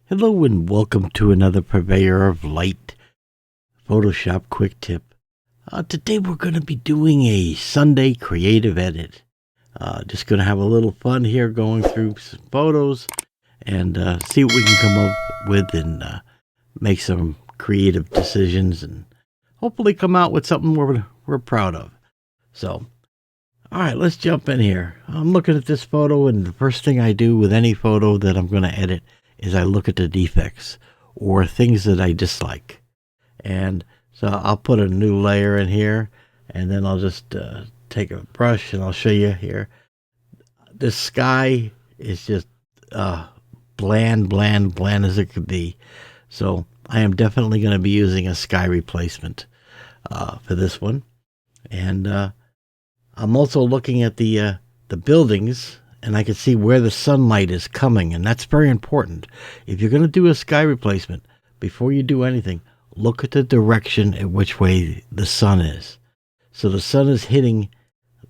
Hello and welcome to another Purveyor of Light Photoshop quick tip. Today we're going to be doing a Sunday creative edit. Just going to have a little fun here going through some photos and see what we can come up with and make some creative decisions and hopefully come out with something we're proud of. So, all right, let's jump in here. I'm looking at this photo, and the first thing I do with any photo that I'm going to edit is I look at the defects or things that I dislike. And so I'll put a new layer in here, and then I'll just take a brush and I'll show you here. This sky is just bland as it could be. So I am definitely going to be using a sky replacement for this one. And I'm also looking at the buildings, and I can see where the sunlight is coming, and that's very important. If you're going to do a sky replacement, before you do anything, look at the direction at which way the sun is. So the sun is hitting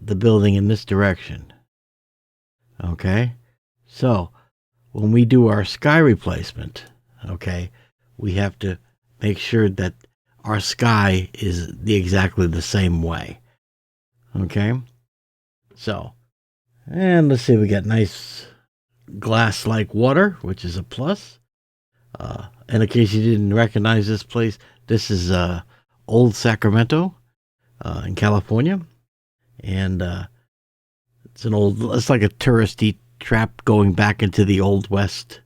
the building in this direction. Okay? So when we do our sky replacement, okay, we have to make sure that our sky is exactly the same way. Okay? So, and let's see, we got nice glass-like water, which is a plus. And in case you didn't recognize this place, this is old Sacramento in California. And it's like a touristy trap going back into the Old West.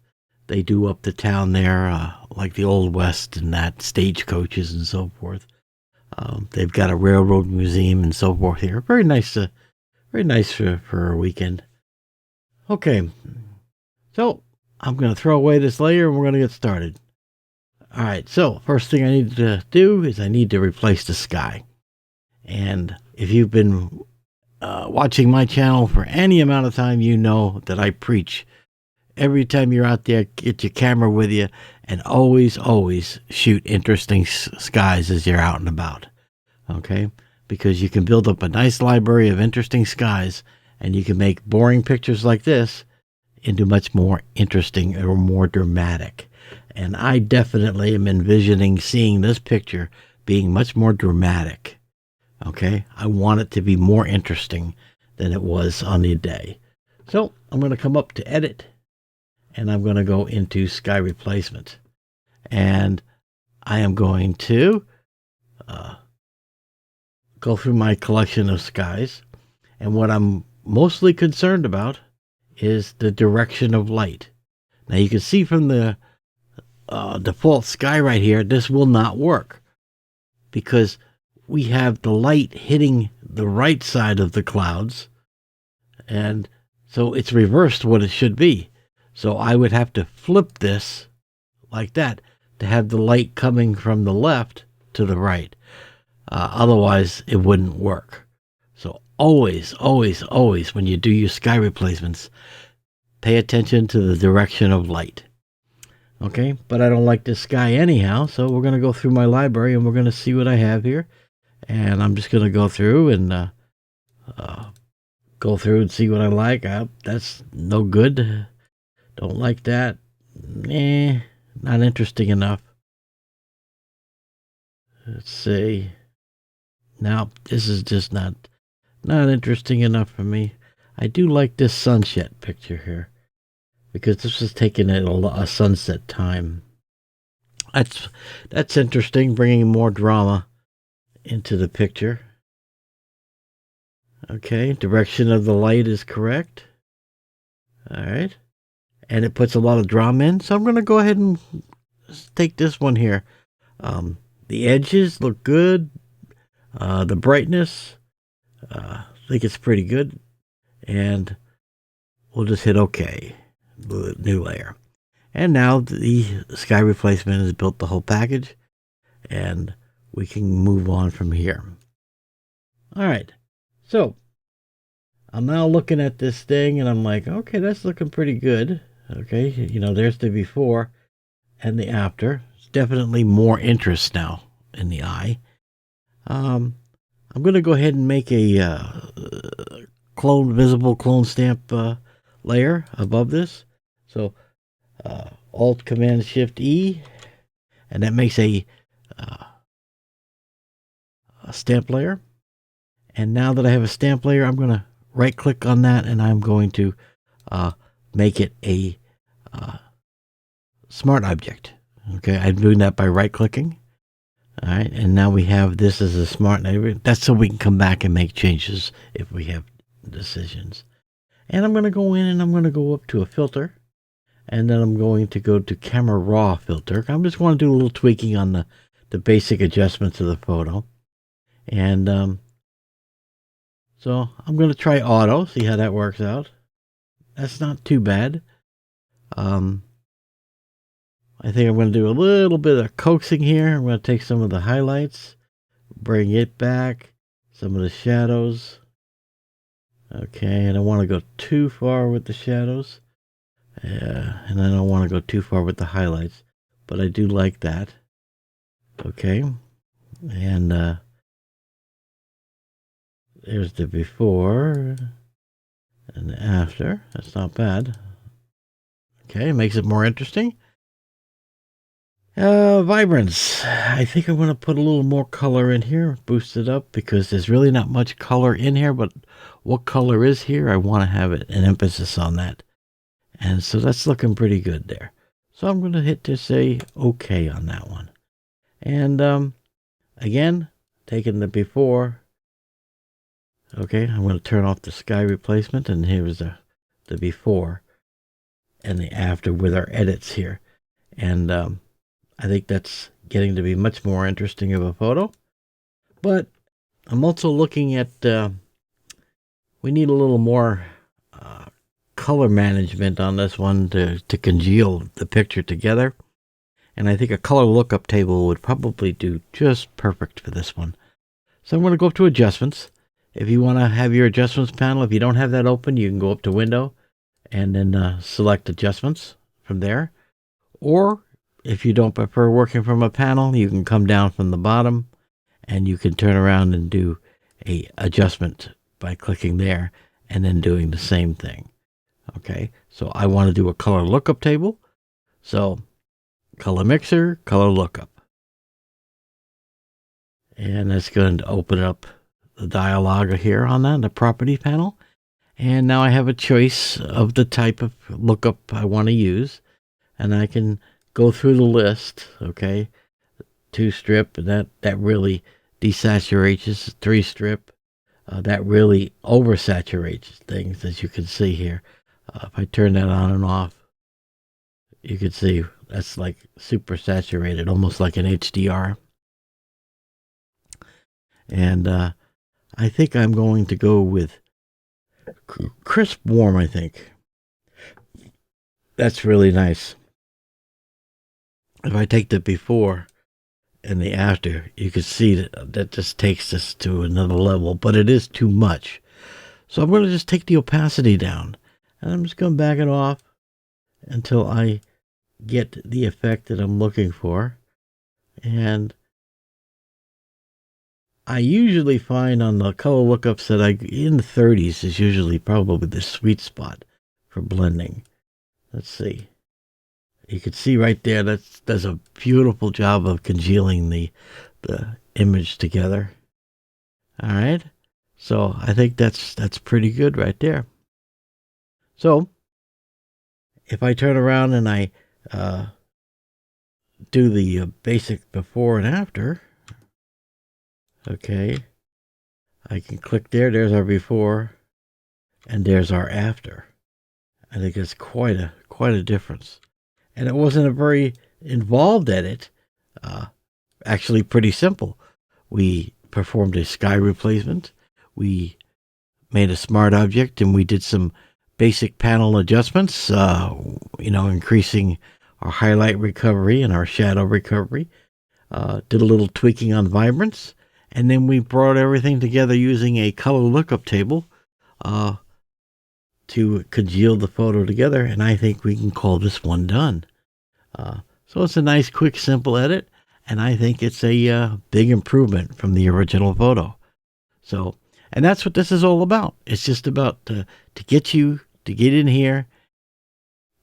They do up the town there, like the Old West and that, stagecoaches and so forth. They've got a railroad museum and so forth here. Very nice for a weekend. Okay, so I'm going to throw away this layer and we're going to get started. All right, so first thing I need to do is I need to replace the sky. And if you've been watching my channel for any amount of time, you know that I preach. Every time you're out there, get your camera with you and always shoot interesting skies as you're out and about. Okay? Because you can build up a nice library of interesting skies, and you can make boring pictures like this into much more interesting or more dramatic. And I definitely am envisioning seeing this picture being much more dramatic. Okay? I want it to be more interesting than it was on the day. So I'm going to come up to edit, and I'm going to go into sky replacement. And I am going to go through my collection of skies, and what I'm mostly concerned about is the direction of light. Now you can see from the default sky right here, this will not work because we have the light hitting the right side of the clouds, and so it's reversed what it should be. So I would have to flip this like that to have the light coming from the left to the right. Otherwise, it wouldn't work. So always, when you do your sky replacements, pay attention to the direction of light. Okay, but I don't like this sky anyhow, so we're going to go through my library and we're going to see what I have here. And I'm just going to go through and see what I like. That's no good. Don't like that. Not interesting enough. Let's see. Now, this is just not interesting enough for me. I do like this sunset picture here, because this is taken at a sunset time. That's interesting, bringing more drama into the picture. Okay, direction of the light is correct. All right. And it puts a lot of drama in, so I'm going to go ahead and take this one here. The edges look good. The brightness, I think it's pretty good. And we'll just hit OK, the new layer. And now the sky replacement has built the whole package, and we can move on from here. All right, so I'm now looking at this thing, and I'm like, okay, that's looking pretty good. Okay, there's the before and the after. It's definitely more interest now in the eye. I'm going to go ahead and make a visible clone stamp layer above this. So Alt Command Shift E, and that makes a stamp layer. And now that I have a stamp layer, I'm going to right click on that, and I'm going to make it a smart object. Okay, I'm doing that by right clicking. All right, and now we have this as a smart neighbor. That's so we can come back and make changes if we have decisions. And I'm going to go in and I'm going to go up to a filter, and then I'm going to go to camera raw filter. I'm just going to do a little tweaking on the basic adjustments of the photo. And so I'm going to try auto, see how that works out. That's not too bad. I think I'm going to do a little bit of coaxing here. I'm going to take some of the highlights, bring it back, some of the shadows. Okay, I don't want to go too far with the shadows. And I don't want to go too far with the highlights, but I do like that. Okay, and there's the before and the after. That's not bad. Okay, makes it more interesting. Vibrance. I think I'm going to put a little more color in here, boost it up, because there's really not much color in here, but what color is here, I want to have an emphasis on that. And so that's looking pretty good there. So I'm going to hit to say OK on that one. And again, taking the before. Okay, I'm going to turn off the sky replacement, and here's the before and the after with our edits here. And I think that's getting to be much more interesting of a photo. But I'm also looking at, we need a little more color management on this one to congeal the picture together. And I think a color lookup table would probably do just perfect for this one. So I'm going to go up to adjustments. If you want to have your adjustments panel, if you don't have that open, you can go up to window and then select adjustments from there. Or if you don't prefer working from a panel, you can come down from the bottom and you can turn around and do a adjustment by clicking there and then doing the same thing. Okay, so I want to do a color lookup table. So color mixer, color lookup. And that's going to open up the dialog here on that, the property panel. And now I have a choice of the type of lookup I want to use. And I can go through the list, okay? 2 strip, that really desaturates. 3 strip, that really oversaturates things, as you can see here. If I turn that on and off, you can see that's like super saturated, almost like an HDR. And I think I'm going to go with crisp warm, I think. That's really nice. If I take the before and the after, you can see that just takes this to another level, but it is too much. So I'm going to just take the opacity down, and I'm just going to back it off until I get the effect that I'm looking for. And I usually find on the color lookups that in the 30s is usually probably the sweet spot for blending. Let's see. You can see right there that does a beautiful job of congealing the image together. All right. So I think that's pretty good right there. So if I turn around and I do the basic before and after, okay, I can click there. There's our before, and there's our after. I think it's quite a difference. And it wasn't a very involved edit. Actually, pretty simple. We performed a sky replacement. We made a smart object, and we did some basic panel adjustments. Increasing our highlight recovery and our shadow recovery. Did a little tweaking on vibrance, and then we brought everything together using a color lookup table to congeal the photo together, and I think we can call this one done. So it's a nice, quick, simple edit, and I think it's a big improvement from the original photo. So, and that's what this is all about. It's just about to get you to get in here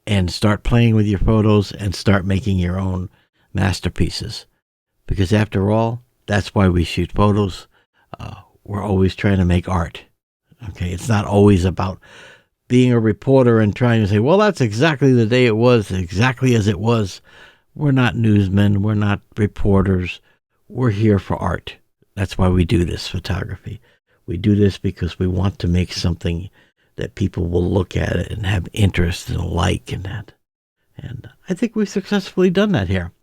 and start playing with your photos and start making your own masterpieces. Because after all, that's why we shoot photos. We're always trying to make art. Okay, it's not always about being a reporter and trying to say, well, that's exactly the day it was, exactly as it was. We're not newsmen. We're not reporters. We're here for art. That's why we do this photography. We do this because we want to make something that people will look at it and have interest and like in that. And I think we've successfully done that here.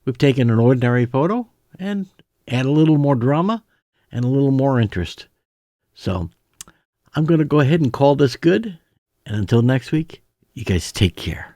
We've taken an ordinary photo and add a little more drama and a little more interest. So I'm going to go ahead and call this good. And until next week, you guys take care.